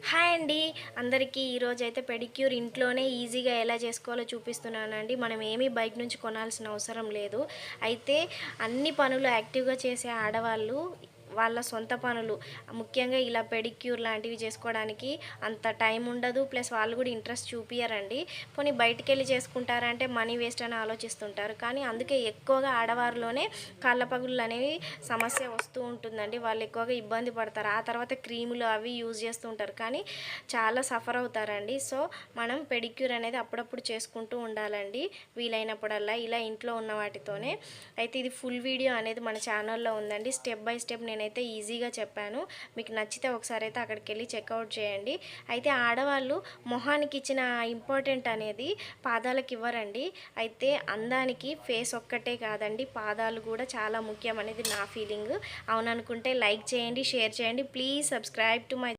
Hi అండి అందరికీ ఈరోజైతే పెడిక్యూర్ ఇంట్లోనే ఈజీగా ఎలా చేసుకోవాలో చూపిస్తున్నానండి. మనం ఏమీ బయట నుంచి కొనాల్సిన అవసరం లేదు. అయితే అన్ని పనులు యాక్టివ్గా చేసే ఆడవాళ్ళు వాళ్ళ సొంత పనులు ముఖ్యంగా ఇలా పెడిక్యూర్ లాంటివి చేసుకోవడానికి అంత టైం ఉండదు. ప్లస్ వాళ్ళు కూడా ఇంట్రెస్ట్ చూపియరండి. పోనీ బయటికి వెళ్ళి చేసుకుంటారంటే మనీ వేస్ట్ అని ఆలోచిస్తుంటారు. కానీ అందుకే ఎక్కువగా ఆడవారిలోనే కాళ్ళ పగుళ్ళు అనేవి సమస్య వస్తూ ఉంటుందండి. వాళ్ళు ఎక్కువగా ఇబ్బంది పడతారు. ఆ తర్వాత క్రీములు అవి యూజ్ చేస్తూ ఉంటారు, కానీ చాలా సఫర్ అవుతారండి. సో మనం పెడిక్యూర్ అనేది అప్పుడప్పుడు చేసుకుంటూ ఉండాలండి, వీలైనప్పుడల్లా ఇలా ఇంట్లో ఉన్న వాటితోనే. అయితే ఇది ఫుల్ వీడియో అనేది మన ఛానల్లో ఉందండి. స్టెప్ బై స్టెప్ నేనైతే ఈజీగా చెప్పాను. మీకు నచ్చితే ఒకసారి అయితే అక్కడికి వెళ్ళి చెక్అవుట్ చేయండి. అయితే ఆడవాళ్ళు మొహానికి ఇచ్చిన ఇంపార్టెంట్ అనేది పాదాలకు ఇవ్వరండి. అయితే అందానికి ఫేస్ ఒక్కటే కాదండి, పాదాలు కూడా చాలా ముఖ్యం అనేది నా ఫీలింగ్. అవుననుకుంటే లైక్ చేయండి, షేర్ చేయండి. Please subscribe to my